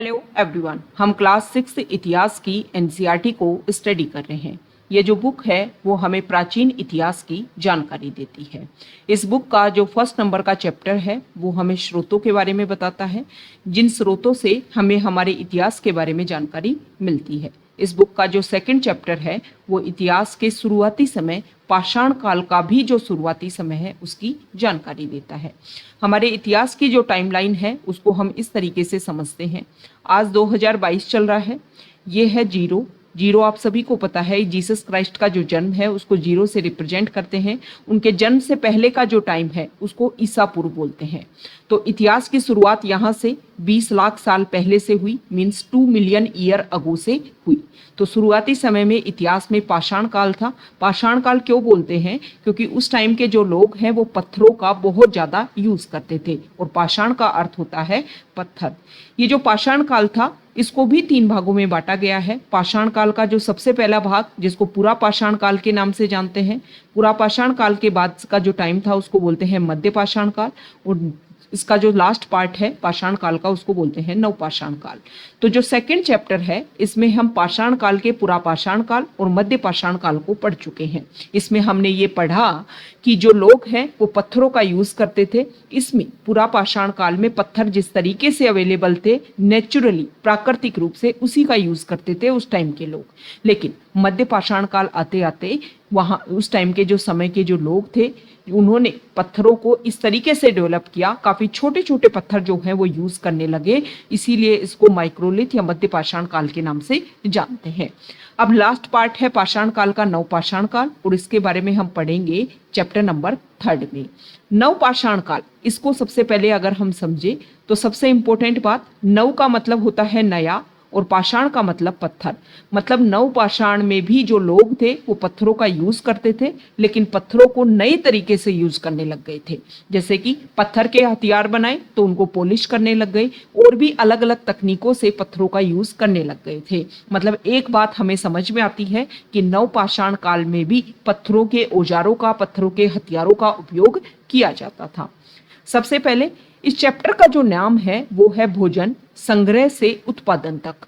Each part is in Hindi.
हेलो एवरीवन, हम क्लास 6 इतिहास की एनसीईआरटी को स्टडी कर रहे हैं। ये जो बुक है वो हमें प्राचीन इतिहास की जानकारी देती है। इस बुक का जो फर्स्ट नंबर का चैप्टर है वो हमें स्रोतों के बारे में बताता है, जिन स्रोतों से हमें हमारे इतिहास के बारे में जानकारी मिलती है। इस बुक का जो सेकंड चैप्टर है वो इतिहास के शुरुआती समय, पाषाण काल का भी जो शुरुआती समय है उसकी जानकारी देता है। हमारे इतिहास की जो टाइमलाइन है उसको हम इस तरीके से समझते हैं। आज 2022 चल रहा है, ये है जीरो। जीरो आप सभी को पता है, जीसस क्राइस्ट का जो जन्म है उसको जीरो से रिप्रेजेंट करते हैं। उनके जन्म से पहले का जो टाइम है उसको ईसा पूर्व बोलते हैं। तो इतिहास की शुरुआत यहाँ से 20 लाख साल पहले से हुई, मीन्स 2 मिलियन ईयर अगो से हुई। तो शुरुआती समय में इतिहास में पाषाण काल था। पाषाण काल क्यों बोलते हैं? क्योंकि उस टाइम के जो लोग हैं वो पत्थरों का बहुत ज़्यादा यूज़ करते थे, और पाषाण का अर्थ होता है पत्थर। ये जो पाषाण काल था इसको भी 3 भागों में बांटा गया है। पाषाण काल का जो सबसे पहला भाग, जिसको पूरा पाषाण काल के नाम से जानते हैं, पूरा पाषाण काल के बाद का जो टाइम था उसको बोलते हैं मध्य पाषाण काल, और इसका जो लास्ट पार्ट है पाषाण काल का उसको बोलते हैं नवपाषाण काल। तो जो सेकंड चैप्टर है इसमें हम पाषाण काल के पूरा पाषाण काल और मध्य पाषाण काल को पढ़ चुके हैं। इसमें हमने ये पढ़ा कि जो लोग हैं वो पत्थरों का यूज करते थे। इसमें पूरा पाषाण काल में पत्थर जिस तरीके से अवेलेबल थे, नेचुरली प्राकृतिक रूप से उसी का यूज करते थे उस टाइम के लोग। लेकिन मध्य पाषाण काल आते आते वहाँ उस टाइम के जो समय के जो लोग थे उन्होंने पत्थरों को इस तरीके से डेवलप किया, काफी छोटे छोटे पत्थर जो हैं वो यूज करने लगे। इसीलिए इसको माइक्रोलिथ या मध्य पाषाण काल के नाम से जानते हैं। अब लास्ट पार्ट है पाषाण काल का नवपाषाण काल, और इसके बारे में हम पढ़ेंगे चैप्टर नंबर 3 में। नवपाषाण काल, इसको सबसे पहले अगर हम समझे तो सबसे इंपॉर्टेंट बात, नव का मतलब होता है नया और पाषाण का मतलब पत्थर। मतलब नवपाषाण में भी जो लोग थे वो पत्थरों का यूज करते थे, लेकिन पत्थरों को नए तरीके से यूज करने लग गए थे। जैसे कि पत्थर के हथियार बनाए तो उनको पॉलिश करने लग गए, और भी अलग अलग तकनीकों से पत्थरों का यूज करने लग गए थे। मतलब एक बात हमें समझ में आती है कि नवपाषाण काल में भी पत्थरों के औजारों का, पत्थरों के हथियारों का उपयोग किया जाता था। सबसे पहले इस चैप्टर का जो नाम है वो है भोजन, संग्रह से उत्पादन तक।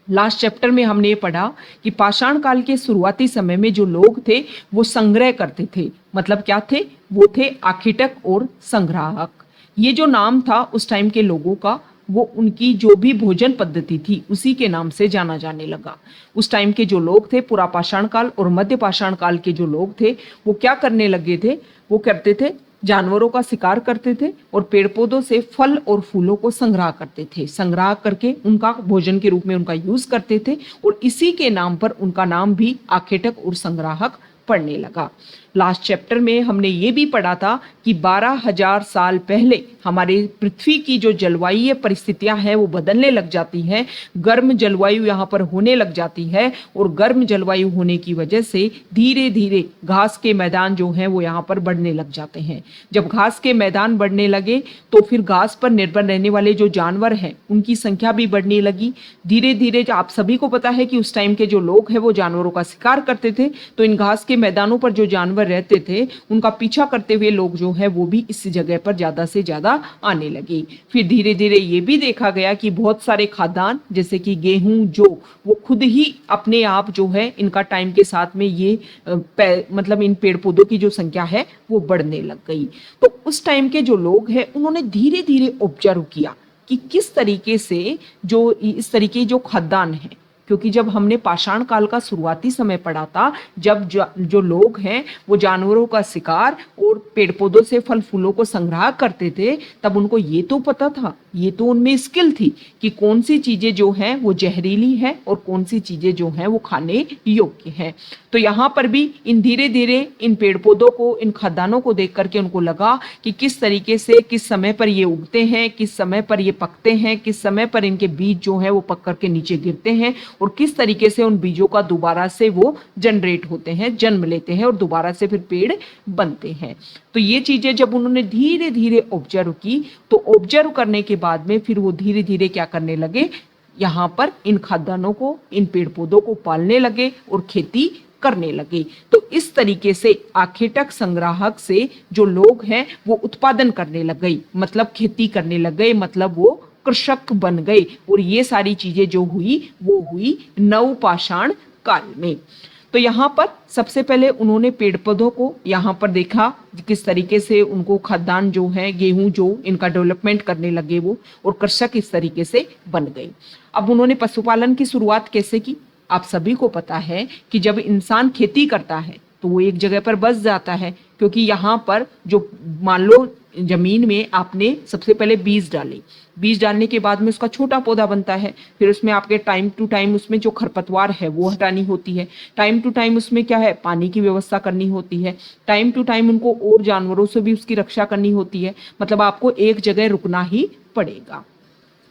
लास्ट चैप्टर में हमने ये पढ़ा कि पाषाण काल के शुरुआती समय में जो लोग थे वो संग्रह करते थे। मतलब क्या थे? वो थे आखिटक और संग्राहक। ये जो नाम था उस टाइम के लोगों का, वो उनकी जो भी भोजन पद्धति थी उसी के नाम से जाना जाने लगा। उस टाइम के जो लोग थे, पूरा पाषाण काल और मध्य पाषाण काल के जो लोग थे, वो क्या करने लगे थे? वो करते थे जानवरों का शिकार करते थे और पेड़ पौधों से फल और फूलों को संग्रह करते थे। संग्रह करके उनका भोजन के रूप में उनका यूज करते थे, और इसी के नाम पर उनका नाम भी आखेटक और संग्राहक पड़ने लगा। लास्ट चैप्टर में हमने ये भी पढ़ा था कि 12,000 साल पहले हमारे पृथ्वी की जो जलवायु परिस्थितियां हैं वो बदलने लग जाती हैं। गर्म जलवायु यहाँ पर होने लग जाती है, और गर्म जलवायु होने की वजह से धीरे धीरे घास के मैदान जो हैं वो यहाँ पर बढ़ने लग जाते हैं। जब घास के मैदान बढ़ने लगे तो फिर घास पर निर्भर रहने वाले जो जानवर हैं उनकी संख्या भी बढ़ने लगी। धीरे धीरे आप सभी को पता है कि उस टाइम के जो लोग हैं वो जानवरों का शिकार करते थे, तो इन घास के मैदानों पर जो जानवर रहते थे उनका पीछा करते हुए लोग जो है वो भी इस जगह पर ज्यादा से ज्यादा आने लगे। फिर धीरे धीरे ये भी देखा गया कि बहुत सारे खाद्यान्न जैसे कि गेहूं, जो वो खुद ही अपने आप जो है इनका टाइम के साथ में ये मतलब इन पेड़ पौधों की जो संख्या है वो बढ़ने लग गई। तो उस टाइम के जो लोग हैं उन्होंने धीरे धीरे ऑब्जर्व किया कि किस तरीके से जो इस तरीके जो खाद्यान्न है, क्योंकि जब हमने पाषाण काल का शुरुआती समय पढ़ा था, जब जो लोग हैं वो जानवरों का शिकार और पेड़ पौधों से फल फूलों को संग्रह करते थे, तब उनको ये तो पता था, ये तो उनमें स्किल थी कि कौन सी चीजें जो हैं वो जहरीली हैं और कौन सी चीजें जो हैं वो खाने योग्य हैं। तो यहाँ पर भी इन धीरे धीरे इन पेड़ पौधों को, इन खाद्यान्नों को देख करके उनको लगा कि किस तरीके से, किस समय पर ये उगते हैं, किस समय पर ये पकते हैं, किस समय पर इनके बीज जो है वो पक करके नीचे गिरते हैं, और किस तरीके से उन बीजों का दोबारा से वो जनरेट होते हैं, जन्म लेते हैं और दोबारा से फिर पेड़ बनते हैं। तो ये चीजें जब उन्होंने धीरे धीरे ऑब्जर्व की, तो ऑब्जर्व करने के बाद में फिर वो धीरे धीरे क्या करने लगे, यहाँ पर इन खाद्यान्नों को, इन पेड़ पौधों को पालने लगे और खेती करने लगे। तो इस तरीके से आखेटक संग्राहक से जो लोग हैं वो उत्पादन करने लग गई, मतलब खेती करने लग गए, मतलब वो कृषक बन गए। और ये सारी चीजें जो हुई वो हुई नवपाषाण काल में। तो यहाँ पर सबसे पहले उन्होंने पेड़ पौधों को यहाँ पर देखा किस तरीके से उनको खाद्यान्न जो है, गेहूं जो इनका डेवलपमेंट करने लगे वो, और कृषक इस तरीके से बन गए। अब उन्होंने पशुपालन की शुरुआत कैसे की? आप सभी को पता है कि जब इंसान खेती करता है तो वो एक जगह पर बस जाता है, क्योंकि यहाँ पर जो मान लो जमीन में आपने सबसे पहले बीज डाले, बीज डालने के बाद में उसका छोटा पौधा बनता है, फिर उसमें आपके टाइम टू टाइम उसमें जो खरपतवार है वो हटानी होती है, टाइम टू टाइम उसमें क्या है, पानी की व्यवस्था करनी होती है, टाइम टू टाइम उनको और जानवरों से भी उसकी रक्षा करनी होती है। मतलब आपको एक जगह रुकना ही पड़ेगा।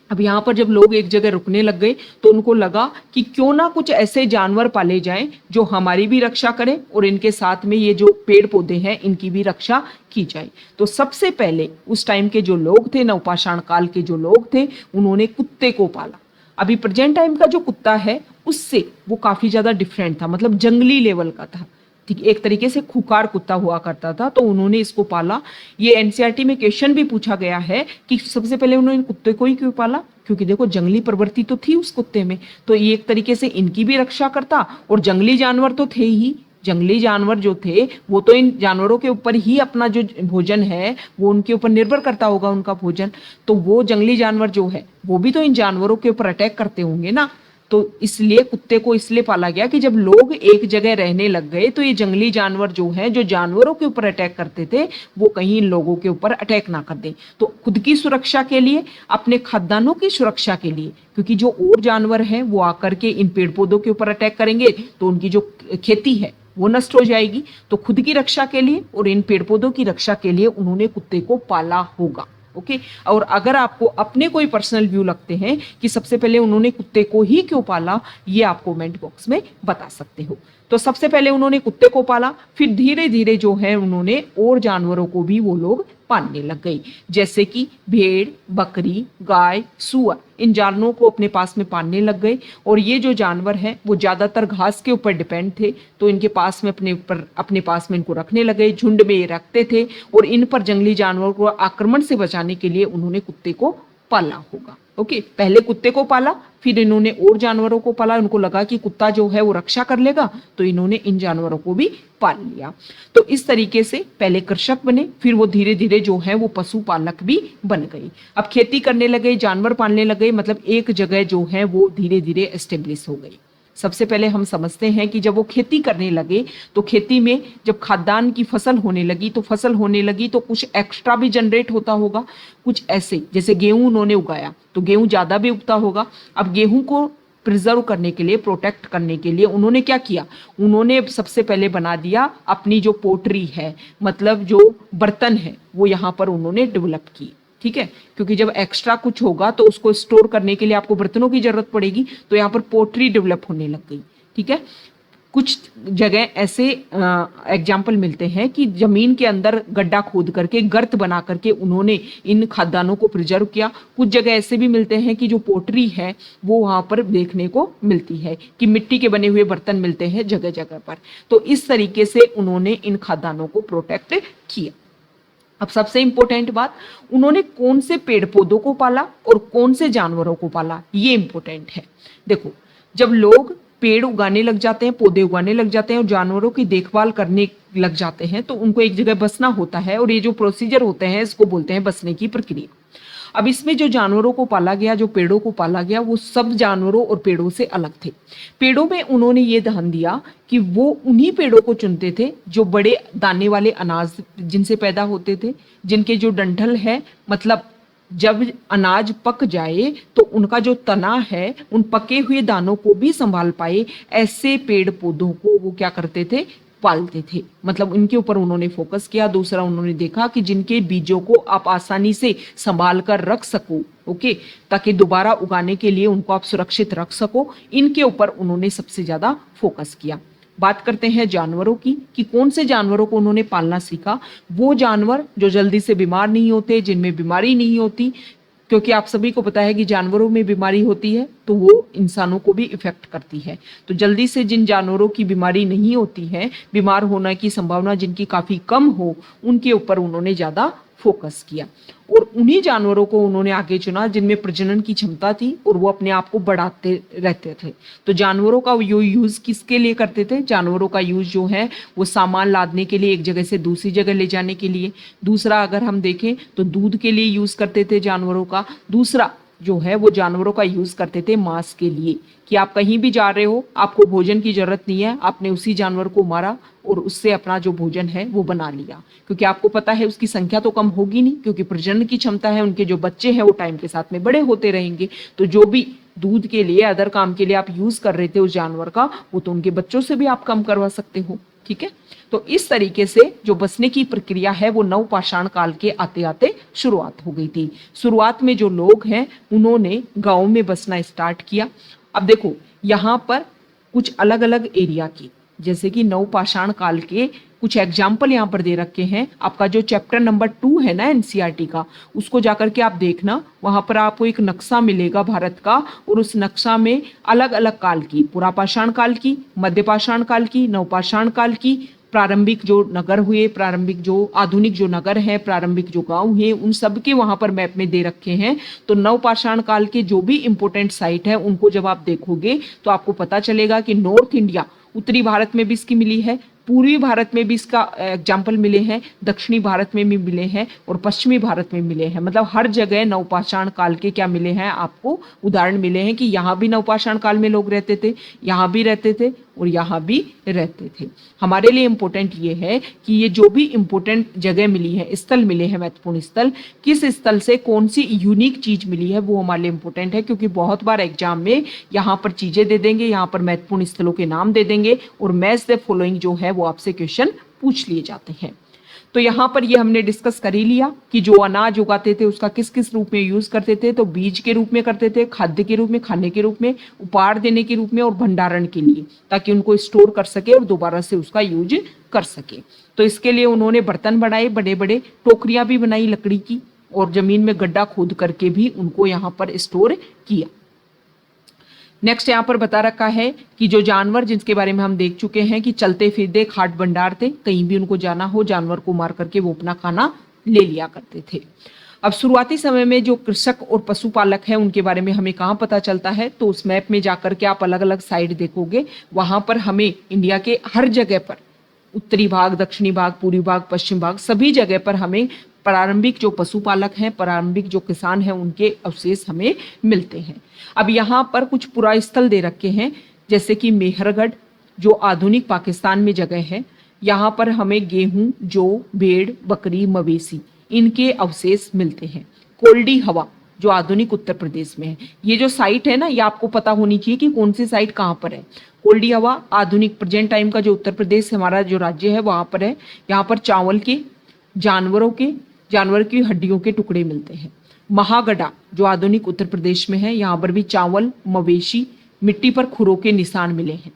अब यहाँ पर जब लोग एक जगह रुकने लग गए तो उनको लगा कि क्यों ना कुछ ऐसे जानवर पाले जाएं जो हमारी भी रक्षा करें और इनके साथ में ये जो पेड़ पौधे हैं इनकी भी रक्षा की जाए। तो सबसे पहले उस टाइम के जो लोग थे, नवपाषाण काल के जो लोग थे, उन्होंने कुत्ते को पाला। अभी प्रेजेंट टाइम का जो कुत्ता है उससे वो काफी ज्यादा डिफरेंट था, मतलब जंगली लेवल का था, ठीक, एक तरीके से खुखार कुत्ता हुआ करता था। तो उन्होंने इसको पाला। ये एनसीईआरटी में क्वेश्चन भी पूछा गया है कि सबसे पहले उन्होंने कुत्ते को ही क्यों पाला, क्योंकि देखो जंगली प्रवृत्ति तो थी उस कुत्ते में, तो ये एक तरीके से इनकी भी रक्षा करता, और जंगली जानवर तो थे ही, जंगली जानवर जो थे वो तो इन जानवरों के ऊपर ही अपना जो भोजन है वो उनके ऊपर निर्भर करता होगा उनका भोजन, तो वो जंगली जानवर जो है वो भी तो इन जानवरों के ऊपर अटैक करते होंगे ना। तो इसलिए कुत्ते को इसलिए पाला गया कि जब लोग एक जगह रहने लग गए तो ये जंगली जानवर जो है, जो जानवरों के ऊपर अटैक करते थे, वो कहीं इन लोगों के ऊपर अटैक ना कर दें। तो खुद की सुरक्षा के लिए, अपने खाद्यान्नों की सुरक्षा के लिए, क्योंकि जो और जानवर हैं वो आकर के इन पेड़ पौधों के ऊपर अटैक करेंगे तो उनकी जो खेती है वो नष्ट हो जाएगी। तो खुद की रक्षा के लिए और इन पेड़ पौधों की रक्षा के लिए उन्होंने कुत्ते को पाला होगा। ओके। और अगर आपको अपने कोई पर्सनल व्यू लगते हैं कि सबसे पहले उन्होंने कुत्ते को ही क्यों पाला, ये आप कमेंट बॉक्स में बता सकते हो। तो सबसे पहले उन्होंने कुत्ते को पाला, फिर धीरे धीरे जो है उन्होंने और जानवरों को भी वो लोग पालने लग गई, जैसे कि भेड़, बकरी, गाय, सुअर, इन जानवरों को अपने पास में पालने लग गए। और ये जो जानवर हैं वो ज्यादातर घास के ऊपर डिपेंड थे, तो इनके पास में अपने पास में इनको रखने लगे, झुंड में ये रखते थे, और इन पर जंगली जानवरों को आक्रमण से बचाने के लिए उन्होंने कुत्ते को पाला होगा। ओके, पहले कुत्ते को पाला, फिर इन्होंने और जानवरों को पाला। उनको लगा कि कुत्ता जो है वो रक्षा कर लेगा, तो इन्होंने इन जानवरों को भी पाल लिया। तो इस तरीके से पहले कृषक बने, फिर वो धीरे धीरे जो है वो पशुपालक भी बन गई। अब खेती करने लगे, जानवर पालने लगे, मतलब एक जगह जो है वो धीरे धीरे एस्टेब्लिश हो गई। सबसे पहले हम समझते हैं कि जब वो खेती करने लगे तो खेती में जब खाद्यान्न की फसल होने लगी तो कुछ एक्स्ट्रा भी जनरेट होता होगा, कुछ ऐसे जैसे गेहूं उन्होंने उगाया तो गेहूं ज्यादा भी उगता होगा। अब गेहूं को प्रिजर्व करने के लिए, प्रोटेक्ट करने के लिए उन्होंने क्या किया, उन्होंने सबसे पहले बना दिया अपनी जो पोट्री है, मतलब जो बर्तन है, वो यहाँ पर उन्होंने डेवलप की। ठीक है, क्योंकि जब एक्स्ट्रा कुछ होगा तो उसको स्टोर करने के लिए आपको बर्तनों की जरूरत पड़ेगी, तो यहाँ पर पोट्री डेवलप होने लग गई। ठीक है, कुछ जगह ऐसे एग्जाम्पल मिलते हैं कि जमीन के अंदर गड्ढा खोद करके, गर्त बना करके उन्होंने इन खाद्यान्नों को प्रिजर्व किया। कुछ जगह ऐसे भी मिलते हैं कि जो पोट्री है वो वहां पर देखने को मिलती है कि मिट्टी के बने हुए बर्तन मिलते हैं जगह जगह पर। तो इस तरीके से उन्होंने इन खाद्यान्नों को प्रोटेक्ट किया। अब सबसे इंपॉर्टेंट बात, उन्होंने कौन से पेड़ पौधों को पाला और कौन से जानवरों को पाला, ये इंपॉर्टेंट है। देखो, जब लोग पेड़ उगाने लग जाते हैं, पौधे उगाने लग जाते हैं और जानवरों की देखभाल करने लग जाते हैं, तो उनको एक जगह बसना होता है, और ये जो प्रोसीजर होते हैं इसको बोलते हैं बसने की प्रक्रिया। अब इसमें जो जानवरों को पाला गया, जो पेड़ों को पाला गया, वो सब जानवरों और पेड़ों से अलग थे। पेड़ों में उन्होंने ये ध्यान दिया कि वो उन्हीं पेड़ों को चुनते थे जो बड़े दाने वाले अनाज जिनसे पैदा होते थे, जिनके जो डंठल है, मतलब जब अनाज पक जाए तो उनका जो तना है उन पके हुए दानों को भी संभाल पाए, ऐसे पेड़ पौधों को वो क्या करते थे, पालते थे। मतलब इनके ऊपर उन्होंने फोकस किया। दूसरा, उन्होंने देखा कि जिनके बीजों को आप आसानी से संभाल कर रख सको, ओके, ताकि दोबारा उगाने के लिए उनको आप सुरक्षित रख सको, इनके ऊपर उन्होंने सबसे ज्यादा फोकस किया। बात करते हैं जानवरों की कि कौन से जानवरों को उन्होंने पालना सीखा। वो जानवर जो जल्दी से बीमार नहीं होते, जिनमें बीमारी नहीं होती, क्योंकि आप सभी को पता है कि जानवरों में बीमारी होती है तो वो इंसानों को भी इफेक्ट करती है। तो जल्दी से जिन जानवरों की बीमारी नहीं होती है, बीमार होने की संभावना जिनकी काफी कम हो, उनके ऊपर उन्होंने ज्यादा फोकस किया और उन्हीं जानवरों को उन्होंने आगे चुना जिनमें प्रजनन की क्षमता थी और वो अपने आप को बढ़ाते रहते थे। तो जानवरों का यूज किसके लिए करते थे? जानवरों का यूज जो है वो सामान लादने के लिए, एक जगह से दूसरी जगह ले जाने के लिए। दूसरा अगर हम देखें तो दूध के लिए यूज करते थे जानवरों का। दूसरा जो है वो जानवरों का यूज करते थे मांस के लिए, कि आप कहीं भी जा रहे हो, आपको भोजन की जरूरत नहीं है, आपने उसी जानवर को मारा और उससे अपना जो भोजन है वो बना लिया, क्योंकि आपको पता है उसकी संख्या तो कम होगी नहीं, क्योंकि प्रजनन की क्षमता है, उनके जो बच्चे हैं वो टाइम के साथ में बड़े होते रहेंगे। तो जो भी दूध के लिए, अदर काम के लिए आप यूज कर रहे थे उस जानवर का, वो तो उनके बच्चों से भी आप कम करवा सकते हो। ठीक है, तो इस तरीके से जो बसने की प्रक्रिया है वो नवपाषाण काल के आते आते शुरुआत हो गई थी। शुरुआत में जो लोग हैं उन्होंने गांव में बसना स्टार्ट किया। अब देखो यहाँ पर कुछ अलग अलग एरिया की, जैसे कि नवपाषाण काल के कुछ एग्जाम्पल यहाँ पर दे रखे हैं। आपका जो चैप्टर नंबर 2 है ना एनसीईआरटी का, उसको जाकर के आप देखना, वहां पर आपको एक नक्शा मिलेगा भारत का, और उस नक्शा में अलग अलग काल की, पुरापाषाण काल की, मध्यपाषाण काल की, नवपाषाण काल की, प्रारंभिक जो नगर हुए, प्रारंभिक जो आधुनिक जो नगर है, प्रारंभिक जो गांव है, उन सब के वहां पर मैप में दे रखे हैं। तो नवपाषाण काल के जो भी इंपॉर्टेंट साइट है उनको जब आप देखोगे तो आपको पता चलेगा कि नॉर्थ इंडिया, उत्तरी भारत में भी इसकी मिली है, पूर्वी भारत में भी इसका एग्जाम्पल मिले हैं, दक्षिणी भारत में भी मिले हैं और पश्चिमी भारत में मिले हैं। मतलब हर जगह नवपाषाण काल के क्या मिले हैं, आपको उदाहरण मिले हैं कि यहाँ भी नवपाषाण काल में लोग रहते थे, यहाँ भी रहते थे और यहाँ भी रहते थे। हमारे लिए इम्पोर्टेंट ये है कि ये जो भी इम्पोर्टेंट जगह मिली है, स्थल मिले हैं, महत्वपूर्ण स्थल, किस स्थल से कौन सी यूनिक चीज मिली है वो हमारे लिए इम्पोर्टेंट है, क्योंकि बहुत बार एग्जाम में यहाँ पर चीजें दे देंगे, यहाँ पर महत्वपूर्ण स्थलों के नाम दे देंगे और मैच द फॉलोइंग जो है वो आपसे क्वेश्चन पूछ लिए जाते हैं। तो यहाँ पर ये हमने डिस्कस कर ही लिया कि जो अनाज उगाते थे उसका किस किस रूप में यूज करते थे। तो बीज के रूप में करते थे, खाद्य के रूप में, खाने के रूप में, उपहार देने के रूप में और भंडारण के लिए, ताकि उनको स्टोर कर सके और दोबारा से उसका यूज कर सके। तो इसके लिए उन्होंने बर्तन बनाए, बड़े बड़े टोकरियां भी बनाई लकड़ी की, और जमीन में गड्ढा खोद करके भी उनको यहाँ पर स्टोर किया। नेक्स्ट यहाँ पर बता रखा है कि जो जानवर, जिसके बारे में हम देख चुके हैं कि चलते फिरते खाट भंडार थे, कहीं भी उनको जाना हो जानवर को मार करके वो अपना खाना ले लिया करते थे। अब शुरुआती समय में जो कृषक और पशुपालक है उनके बारे में हमें कहाँ पता चलता है, तो उस मैप में जाकर के आप अलग अलग साइड देखोगे, वहां पर हमें इंडिया के हर जगह पर, उत्तरी भाग, दक्षिणी भाग, पूर्वी भाग, पश्चिम भाग, सभी जगह पर हमें प्रारंभिक जो पशुपालक हैं, प्रारंभिक जो किसान हैं, उनके अवशेष हमें मिलते हैं। अब यहाँ पर कुछ पुरास्थल दे रखे हैं, जैसे कि मेहरगढ़ जो आधुनिक पाकिस्तान में जगह है, यहाँ पर हमें गेहूं, जौ, भेड़, बकरी, मवेशी, इनके अवशेष मिलते हैं। कोल्डी हवा जो आधुनिक उत्तर प्रदेश में है, ये जो साइट है ना, ये आपको पता होनी चाहिए कि कौन सी साइट कहाँ पर है। कोल्डी हवा आधुनिक प्रेजेंट टाइम का जो उत्तर प्रदेश हमारा जो राज्य है वहां पर है। यहाँ पर चावल के, जानवर की हड्डियों के टुकड़े मिलते हैं। महागढ़ा जो आधुनिक उत्तर प्रदेश में है, यहाँ पर भी चावल, मवेशी, मिट्टी पर खुरों के निशान मिले हैं।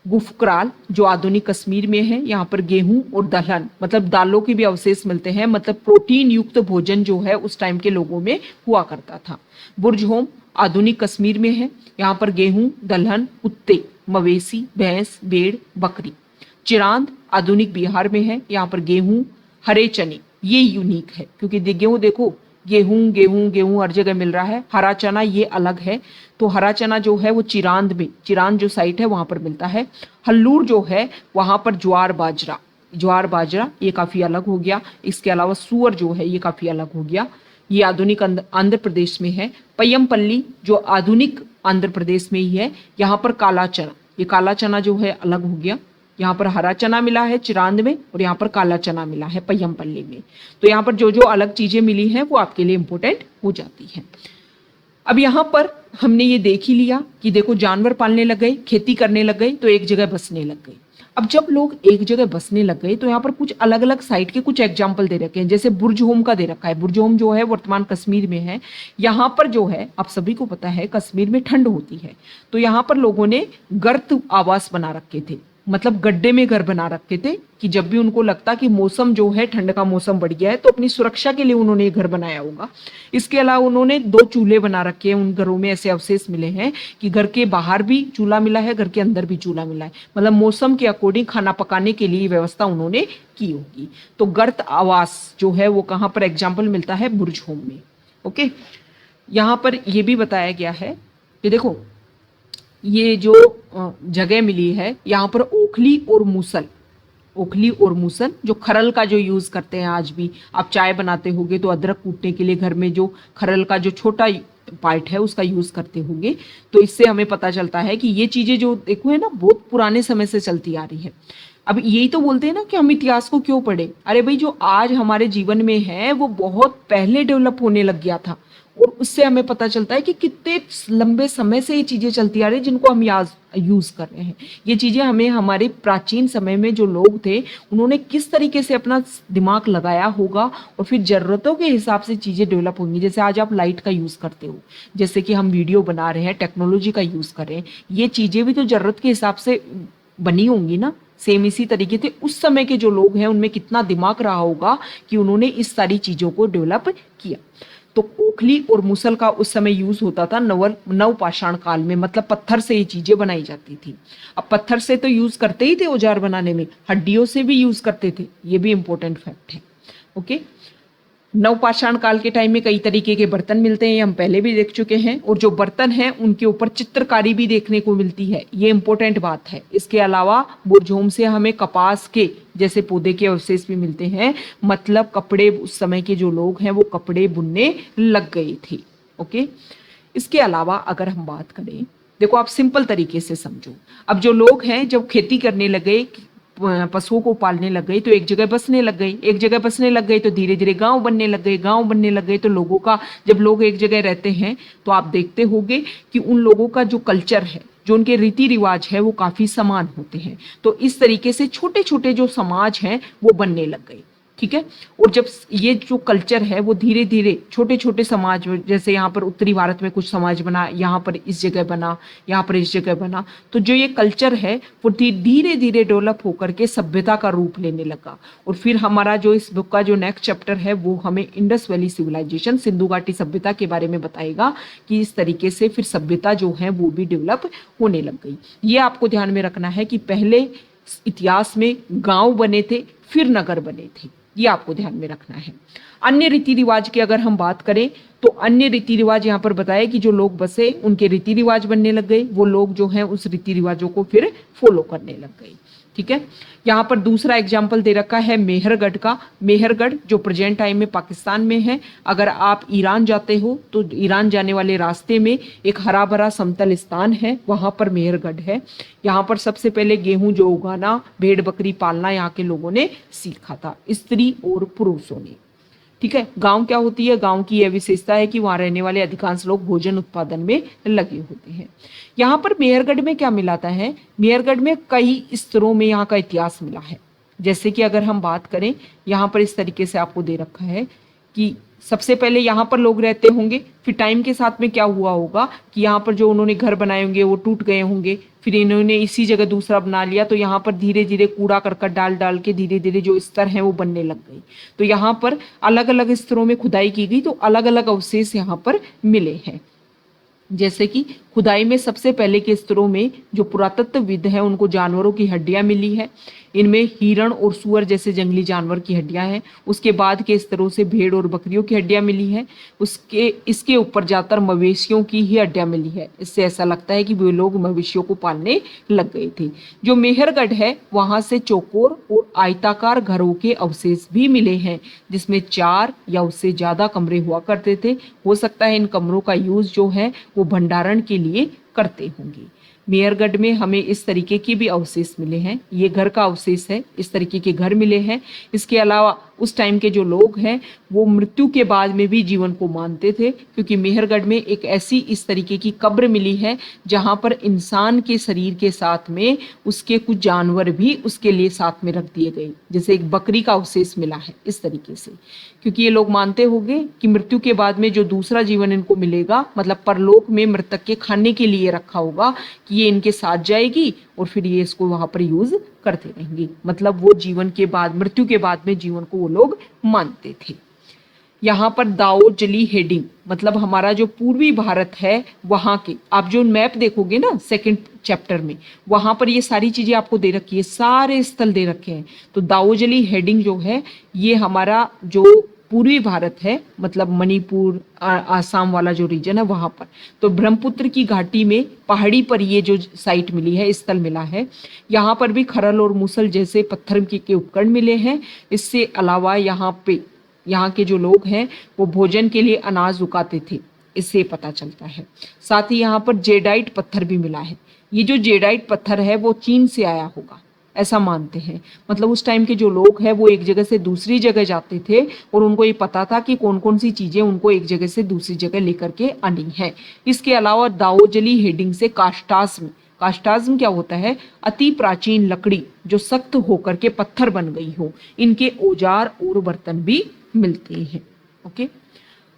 गुफकराल जो आधुनिक कश्मीर में है, यहाँ पर गेहूं और दलहन मतलब दालों के भी अवशेष मिलते हैं। मतलब प्रोटीन युक्त भोजन जो है उस टाइम के लोगों में हुआ करता था। बुर्जहोम आधुनिक कश्मीर में है, यहाँ पर गेहूं, दलहन, कुत्ते, मवेशी, भैंस, भेड़, बकरी। चिरांद आधुनिक बिहार में है, यहाँ पर गेहूं, हरे चने, ये यूनिक है क्योंकि गेहूं देखो, गेहूं गेहूं गेहूं हर जगह मिल रहा है। हरा चना ये अलग है, तो हरा चना जो है वो चिरांद में, चिरांद जो साइट है वहां पर मिलता है। हल्लूर जो है वहां पर ज्वार बाजरा ये काफी अलग हो गया। इसके अलावा सुअर जो है ये काफी अलग हो गया, ये आधुनिक आंध्र प्रदेश में है। पय्यमपल्ली जो आधुनिक आंध्र प्रदेश में ही है, यहाँ पर काला चना, ये काला चना जो है अलग हो गया। यहाँ पर हरा चना मिला है चिरांद में और यहाँ पर काला चना मिला है पय्यमपल्ली में। तो यहाँ पर जो जो अलग चीजें मिली हैं वो आपके लिए इंपॉर्टेंट हो जाती हैं। अब यहाँ पर हमने ये देख ही लिया कि देखो जानवर पालने लग गए, खेती करने लग गए, तो एक जगह बसने लग गए। अब जब लोग एक जगह बसने लग गए तो यहाँ पर कुछ अलग अलग साइट के कुछ एग्जाम्पल दे रखे हैं। जैसे बुर्जहोम का दे रखा है। बुर्जहोम जो है वर्तमान कश्मीर में है। यहाँ पर जो है आप सभी को पता है कश्मीर में ठंड होती है, तो यहाँ पर लोगों ने गर्त आवास बना रखे थे। मतलब गड्ढे में घर बना रखे थे कि जब भी उनको लगता कि मौसम जो है ठंड का मौसम बढ़ गया है तो अपनी सुरक्षा के लिए उन्होंने ये घर बनाया होगा। इसके अलावा उन्होंने 2 चूल्हे बना रखे हैं। उन घरों में ऐसे अवशेष मिले हैं कि घर के बाहर भी चूल्हा मिला है, घर के अंदर भी चूल्हा मिला है, मतलब मौसम के अकॉर्डिंग खाना पकाने के लिए व्यवस्था उन्होंने की होगी। तो गर्त आवास जो है वो कहाँ पर एग्जाम्पल मिलता है, बुर्ज होम में। ओके, यहाँ पर ये भी बताया गया है कि देखो ये जो जगह मिली है यहाँ पर ओखली और मूसल जो खरल का जो यूज करते हैं आज भी, आप चाय बनाते होगे तो अदरक कूटने के लिए घर में जो खरल का जो छोटा पार्ट है उसका यूज करते होंगे। तो इससे हमें पता चलता है कि ये चीजें जो देखो है ना बहुत पुराने समय से चलती आ रही है। अब यही तो बोलते हैं ना कि हम इतिहास को क्यों पढ़े। अरे भाई जो आज हमारे जीवन में है वो बहुत पहले डेवलप होने लग गया था, और उससे हमें पता चलता है कि कितने लंबे समय से ये चीजें चलती आ रही है जिनको हम यूज कर रहे हैं। ये चीजें हमें हमारे प्राचीन समय में जो लोग थे उन्होंने किस तरीके से अपना दिमाग लगाया होगा और फिर जरूरतों के हिसाब से चीजें डेवलप होंगी। जैसे आज आप लाइट का यूज करते हो, जैसे कि हम वीडियो बना रहे हैं, टेक्नोलॉजी का यूज कर रहे हैं, ये चीजें भी तो जरूरत के हिसाब से बनी होंगी ना। सेम इसी तरीके से उस समय के जो लोग हैं उनमें कितना दिमाग रहा होगा कि उन्होंने इस सारी चीजों को डेवलप किया। तो ओखली और मुसल का उस समय यूज होता था नवपाषाण काल में, मतलब पत्थर से ये चीजें बनाई जाती थी। अब पत्थर से तो यूज करते ही थे औजार बनाने में, हड्डियों से भी यूज करते थे, ये भी इंपॉर्टेंट फैक्ट है। ओके, नवपाषाण काल के टाइम में कई तरीके के बर्तन मिलते हैं, ये हम पहले भी देख चुके हैं, और जो बर्तन हैं उनके ऊपर चित्रकारी भी देखने को मिलती है, ये इंपॉर्टेंट बात है। इसके अलावा बुर्जोम से हमें कपास के जैसे पौधे के अवशेष भी मिलते हैं, मतलब कपड़े, उस समय के जो लोग हैं वो कपड़े बुनने लग गई थी। ओके, इसके अलावा अगर हम बात करें, देखो आप सिंपल तरीके से समझो, अब जो लोग हैं जब खेती करने लगे, पशुओं को पालने लग गई तो एक जगह बसने लग गई, एक जगह बसने लग गई तो धीरे धीरे गांव बनने लग गए, गांव बनने लग गए तो लोगों का, जब लोग एक जगह रहते हैं तो आप देखते होंगे कि उन लोगों का जो कल्चर है, जो उनके रीति रिवाज है वो काफी समान होते हैं। तो इस तरीके से छोटे छोटे जो समाज हैं वो बनने लग गए, ठीक है। और जब ये जो कल्चर है वो धीरे धीरे छोटे छोटे समाज, जैसे यहाँ पर उत्तरी भारत में कुछ समाज बना, यहाँ पर इस जगह बना, यहाँ पर इस जगह बना, तो जो ये कल्चर है वो धीरे धीरे डेवलप होकर के सभ्यता का रूप लेने लगा। और फिर हमारा जो इस बुक का जो नेक्स्ट चैप्टर है वो हमें इंडस वैली सिविलाइजेशन, सिंधु घाटी सभ्यता के बारे में बताएगा कि इस तरीके से फिर सभ्यता जो है वो भी डेवलप होने लग गई। ये आपको ध्यान में रखना है कि पहले इतिहास में गांव बने थे, फिर नगर बने थे, ये आपको ध्यान में रखना है। अन्य रीति रिवाज की अगर हम बात करें तो अन्य रीति रिवाज यहाँ पर बताया कि जो लोग बसे उनके रीति रिवाज बनने लग गए, वो लोग जो हैं उस रीति रिवाजों को फिर फॉलो करने लग गए, ठीक है। यहाँ पर दूसरा एग्जाम्पल दे रखा है मेहरगढ़ का। मेहरगढ़ जो प्रेजेंट टाइम में पाकिस्तान में है। अगर आप ईरान जाते हो तो ईरान जाने वाले रास्ते में एक हरा भरा समतल स्थान है, वहां पर मेहरगढ़ है। यहाँ पर सबसे पहले गेहूं जो उगाना, भेड़ बकरी पालना यहाँ के लोगों ने सीखा था, स्त्री और पुरुषों ने, ठीक है। गांव क्या होती है, गांव की यह विशेषता है कि वहां रहने वाले अधिकांश लोग भोजन उत्पादन में लगे होते हैं। यहाँ पर मेहरगढ़ में क्या मिलाता है, मेहरगढ़ में कई स्तरों में यहाँ का इतिहास मिला है। जैसे कि अगर हम बात करें, यहाँ पर इस तरीके से आपको दे रखा है कि सबसे पहले यहाँ पर लोग रहते होंगे, फिर टाइम के साथ में क्या हुआ होगा कि यहाँ पर जो उन्होंने घर बनाए होंगे वो टूट गए होंगे, फिर इन्होंने इसी जगह दूसरा बना लिया, तो यहाँ पर धीरे धीरे कूड़ा करकट डाल डाल के धीरे धीरे जो स्तर हैं वो बनने लग गई। तो यहाँ पर अलग अलग स्तरों में खुदाई की गई तो अलग अलग अवशेष यहाँ पर मिले हैं। जैसे कि खुदाई में सबसे पहले के स्तरों में जो पुरातत्वविद हैं उनको जानवरों की हड्डियां मिली है, इनमें हिरण और सुअर जैसे जंगली जानवर की हड्डियां हैं। उसके बाद के स्तरों से भेड़ और बकरियों की हड्डियां मिली है। इसके ऊपर ज्यादातर मवेशियों की ही हड्डियां मिली है। इससे ऐसा लगता है कि वे लोग मवेशियों को पालने लग गए थे। जो मेहरगढ़ है वहां से चौकोर और आयताकार घरों के अवशेष भी मिले हैं, जिसमें 4 या उससे ज्यादा कमरे हुआ करते थे। हो सकता है इन कमरों का यूज जो है वो भंडारण के लिए करते होंगे। मेहरगढ़ में हमें इस तरीके के भी अवशेष मिले हैं, ये घर का अवशेष है, इस तरीके के घर मिले हैं। इसके अलावा उस टाइम के जो लोग हैं वो मृत्यु के बाद में भी जीवन को मानते थे, क्योंकि मेहरगढ़ में एक ऐसी इस तरीके की कब्र मिली है जहां पर इंसान के शरीर के साथ में उसके कुछ जानवर भी उसके लिए साथ में रख दिए गए, जैसे एक बकरी का अवशेष मिला है इस तरीके से, क्योंकि ये लोग मानते होंगे कि मृत्यु के बाद में जो दूसरा जीवन इनको मिलेगा, मतलब परलोक में मृतक के खाने के लिए ये रखा होगा कि ये इनके साथ जाएगी और फिर ये इसको वहां पर यूज करते रहेंगे। मतलब वो जीवन के बाद, मृत्यु के बाद में जीवन को वो लोग मानते थे। यहाँ पर दाओजली हेडिंग मतलब हमारा जो पूर्वी भारत है वहाँ के, आप जो मैप देखोगे ना सेकंड चैप्टर में, वहाँ पर ये सारी चीज़ें आपको दे रखी है, सारे स्थल दे रखे हैं। तो दाओजली हेडिंग जो है ये हमारा जो पूर्वी भारत है, मतलब मणिपुर आसाम वाला जो रीजन है वहाँ पर, तो ब्रह्मपुत्र की घाटी में पहाड़ी पर ये जो साइट मिली है, स्थल मिला है। यहाँ पर भी खरल और मूसल जैसे पत्थर के उपकरण मिले हैं। इससे अलावा यहाँ के जो लोग हैं वो भोजन के लिए अनाज उगाते थे, इससे पता चलता है। साथ ही यहाँ पर जेडाइट पत्थर भी मिला है। ये जो जेडाइट पत्थर है वो चीन से आया होगा, ऐसा मानते हैं। मतलब उस टाइम के जो लोग हैं वो एक जगह से दूसरी जगह जाते थे और उनको ये पता था कि कौन कौन सी चीजें उनको एक जगह से दूसरी जगह लेकर के आनी है। इसके अलावा दाओजली हेडिंग से काष्ठास्म, काष्ठास्म क्या होता है? अति प्राचीन लकड़ी जो सख्त होकर के पत्थर बन गई हो, इनके औजार और बर्तन भी मिलते हैं। ओके,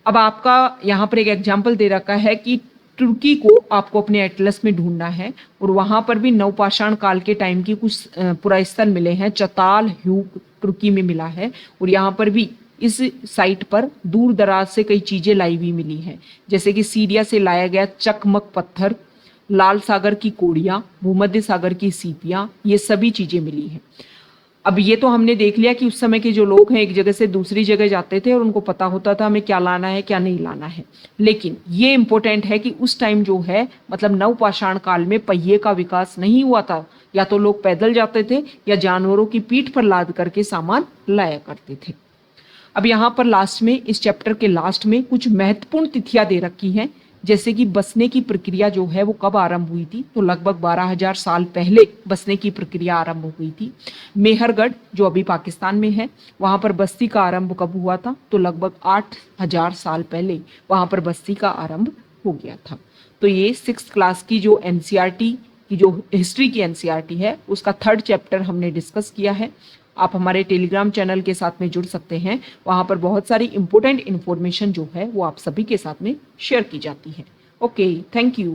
अब आपका यहाँ पर एक एग्जाम्पल दे रखा है कि तुर्की को आपको अपने एटलस में ढूंढना है और वहां पर भी नवपाषाण काल के टाइम की कुछ पुरास्थल मिले हैं। चताल ह्यूक तुर्की में मिला है और यहाँ पर भी इस साइट पर दूर दराज से कई चीजें लाई हुई मिली हैं, जैसे कि सीरिया से लाया गया चकमक पत्थर, लाल सागर की कोड़ियाँ, भूमध्य सागर की सीपियाँ, ये सभी चीजें मिली हैं। अब ये तो हमने देख लिया कि उस समय के जो लोग हैं एक जगह से दूसरी जगह जाते थे और उनको पता होता था हमें क्या लाना है क्या नहीं लाना है। लेकिन ये इंपॉर्टेंट है कि उस टाइम जो है, मतलब नवपाषाण काल में पहिए का विकास नहीं हुआ था, या तो लोग पैदल जाते थे या जानवरों की पीठ पर लाद करके सामान लाया करते थे। अब यहाँ पर लास्ट में, इस चैप्टर के लास्ट में कुछ महत्वपूर्ण तिथियां दे रखी हैं, जैसे कि बसने की प्रक्रिया जो है वो कब आरंभ हुई थी, तो लगभग 12,000 साल पहले बसने की प्रक्रिया आरंभ हो गई थी। मेहरगढ़ जो अभी पाकिस्तान में है, वहां पर बस्ती का आरंभ कब हुआ था, तो लगभग 8,000 साल पहले वहां पर बस्ती का आरंभ हो गया था। तो ये 6th क्लास की जो एनसीईआरटी की जो हिस्ट्री की एनसीईआरटी है उसका 3rd चैप्टर हमने डिस्कस किया है। आप हमारे टेलीग्राम चैनल के साथ में जुड़ सकते हैं, वहाँ पर बहुत सारी इंपॉर्टेंट इन्फॉर्मेशन जो है वो आप सभी के साथ में शेयर की जाती है। Okay, thank you.